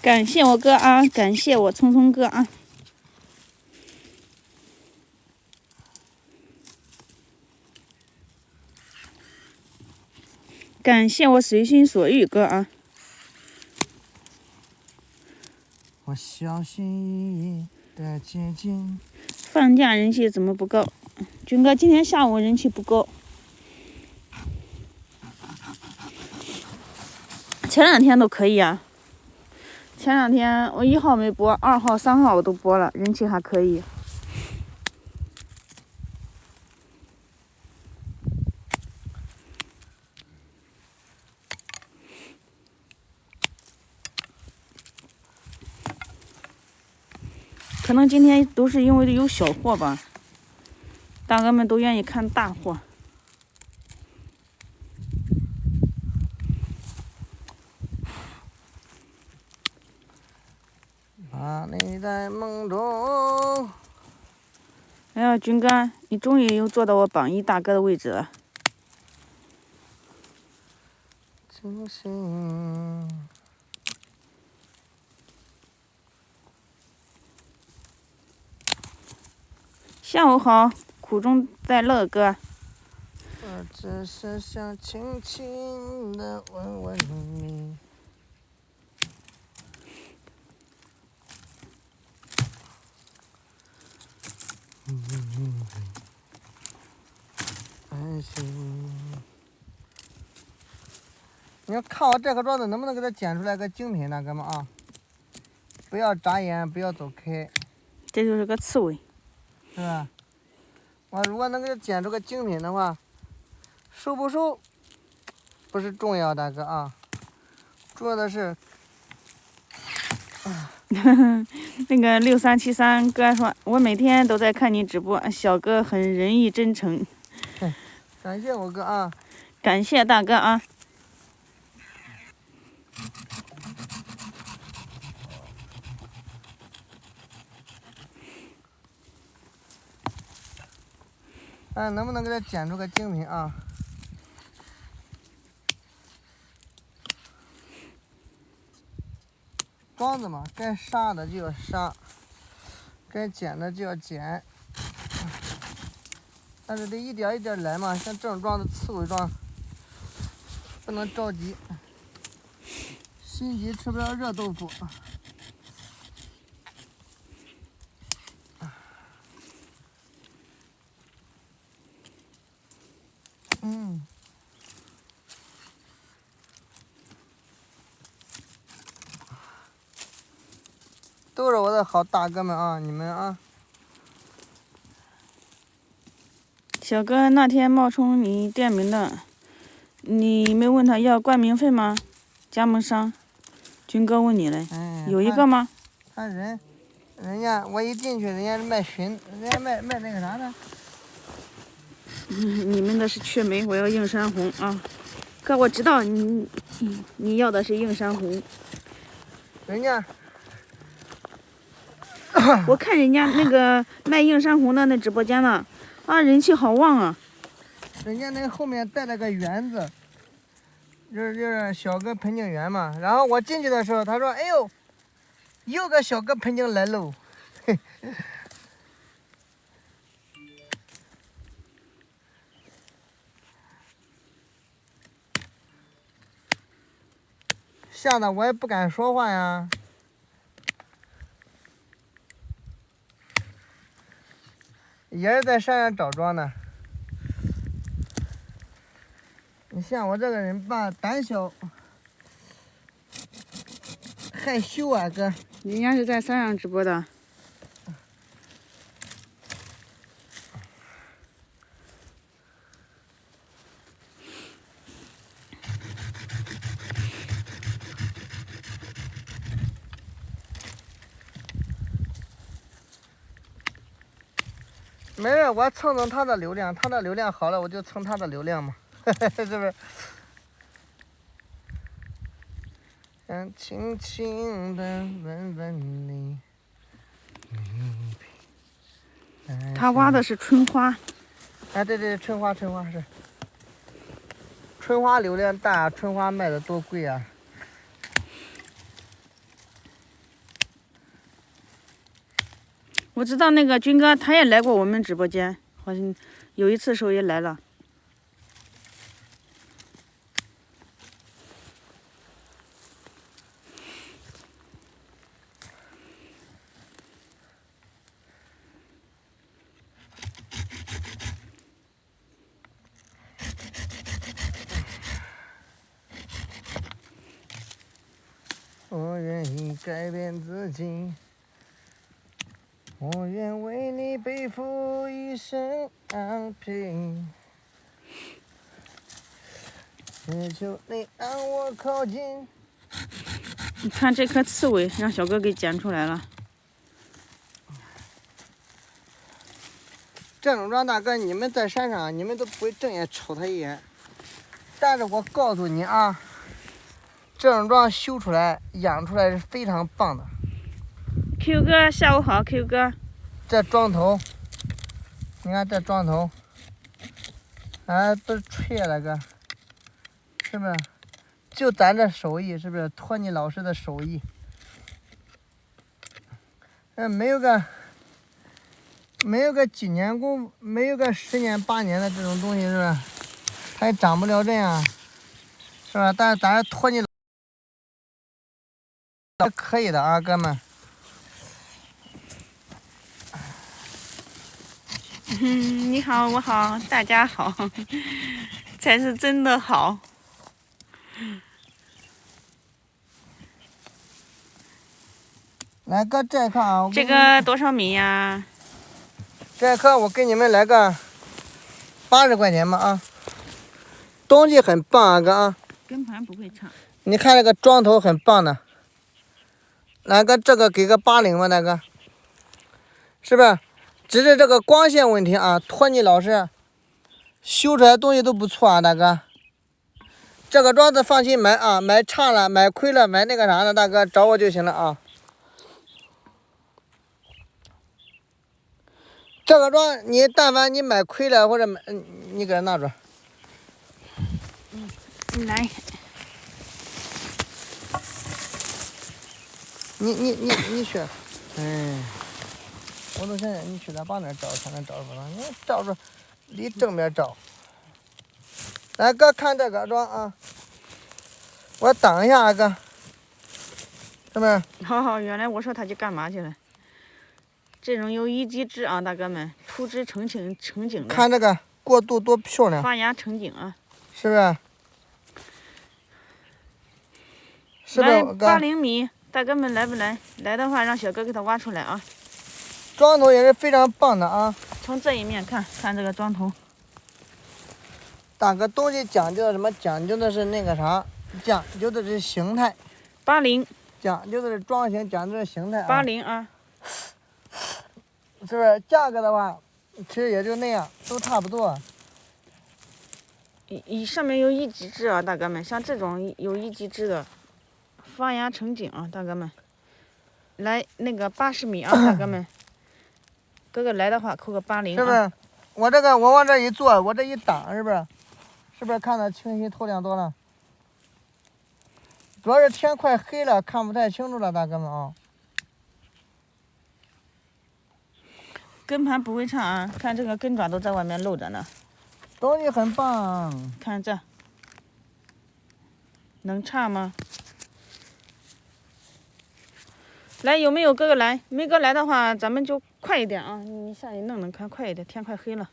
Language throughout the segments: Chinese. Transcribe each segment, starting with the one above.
感谢我哥啊，感谢我聪聪哥啊。感谢我随心所欲哥啊！我小心翼翼的接近。放假人气怎么不高？军哥今天下午人气不高，前两天都可以啊。前两天我1号没播，2号、3号我都播了，人气还可以。可能今天都是因为有小货吧，大哥们都愿意看大货。把你在梦中。哎呀，军哥，你终于又坐到我榜1大哥的位置了。清醒。下午好，苦中带乐哥。我只是想轻轻地问问你。爱情。你要看我这颗状子能不能给它剪出来个精品呢，哥们啊！不要眨眼，不要走开。这就是个刺猬，是吧？我如果能给它剪出个精品的话，瘦不瘦不是重要的，哥啊，重要的是。那个6373哥说，我每天都在看你直播，小哥很仁义真诚。感谢我哥啊！感谢大哥啊！能不能给它剪出个精品啊？庄子嘛，该杀的就要杀，该剪的就要剪，但是得一点一点来嘛。像这种庄子，刺猬庄，不能着急，心急吃不了热豆腐。都是我的好大哥们啊，你们啊。小哥那天冒充你店名的，你没问他要冠名费吗？加盟商，军哥问你嘞，有一个吗？他人家我一进去，人家是卖鲟，人家卖那个啥的。你们的是雀梅，我要映山红啊！哥，我知道你要的是映山红。人家。我看人家那个卖映山红的那直播间呢，啊，人气好旺啊！人家那后面带了个园子，就是小哥盆景园嘛。然后我进去的时候，他说：“哎呦，又个小哥盆景来喽。”吓得我也不敢说话呀。也是在山上找庄呢。你像我这个人吧，胆小害羞啊，哥。人家是在山上直播的。没事，我蹭蹭他的流量，他的流量好了，我就蹭他的流量嘛，是不是？想轻轻地问问你。他挖的是春花。哎，对，春花是。春花流量大，春花卖的多贵啊！我知道那个军哥他也来过我们直播间，好像有一次时候也来了。我愿意改变自己，我愿为你背负一身狼狈，只求你让我靠近。你看这颗刺猬，让小哥给剪出来了。这种庄大哥，你们在山上，你们都不会正眼瞅他一眼。但是我告诉你啊，这种庄修出来、养出来是非常棒的。Q 哥，下午好，Q 哥。这庄头，你看这庄头，哎，都是脆那个，是不是？就咱这手艺，是不是？托尼老师的手艺，没有个几年功，没有个10年8年的这种东西，是不是？它也长不了这样，是吧？但是咱托尼可以的啊，哥们。你好，我好，大家好，才是真的好。来哥，这颗啊，这个多少米呀？这颗我给你们来个80块钱吧啊，东西很棒啊哥啊。跟盘不会差。你看这个桩头很棒的，来哥这个给个80吧，大哥，是不是？只是这个光线问题啊，托尼老师修出来东西都不错啊，大哥。这个桩子放心买啊，买差了、买亏了、买那个啥的，大哥找我就行了啊。这个桩你但凡你买亏了或者买，你给它拿着。来。你去，哎，我都想让你去咱把那照才能照出来，你照着离正面照。来哥看这个桩啊，我挡一下啊哥，是不是？好，原来我说他去干嘛去了？这种有一级枝啊，大哥们，出枝成景的。看这个过渡多漂亮，发芽成景啊，是不是？是不是哥？80米，大哥们来不来？来的话，让小哥给他挖出来啊。桩头也是非常棒的啊。从这一面看这个桩头。大哥，东西讲究的什么？讲究的是那个啥，讲究的是形态。80。讲究的是桩形，讲究的是形态啊。80啊。是不是？价格的话，其实也就那样，都差不多。上面有一级枝啊，大哥们，像这种有一级枝的，发芽成景啊，大哥们。来那个80米啊，大哥们。哥哥来的话扣个80啊。是不是？我往这一坐，我这一挡，是不是？是不是看得清晰透亮多了？主要是天快黑了，看不太清楚了，大哥们啊。根盘不会差啊，看这个根爪都在外面露着呢。东西很棒。看这，能差吗？来，有没有哥哥来？没哥来的话，咱们就快一点啊！你下去弄弄看，快一点，天快黑了。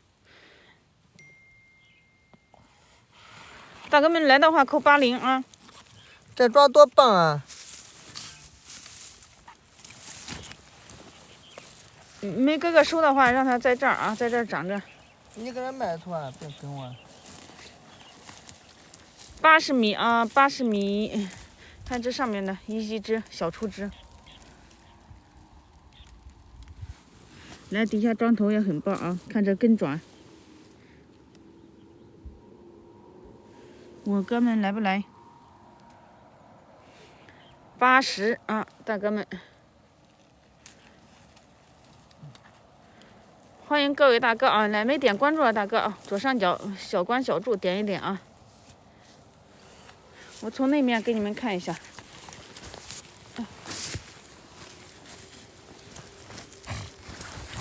大哥们来的话扣80啊！这桩多棒啊！没哥哥收的话，让他在这儿啊，在这儿长着。你给他卖出来，别跟我。80米啊，80米，看这上面的一级枝小出枝。来，底下桩头也很棒啊，看这根爪。我哥们来不来？80啊，大哥们。欢迎各位大哥啊！来，没点关注的大哥啊，左上角小关小柱点一点啊。我从那面给你们看一下。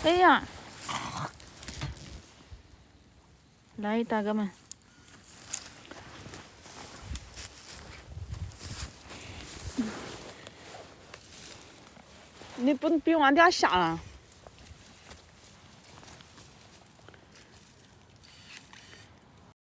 哎呀，来，大哥们，你不比往底下下了？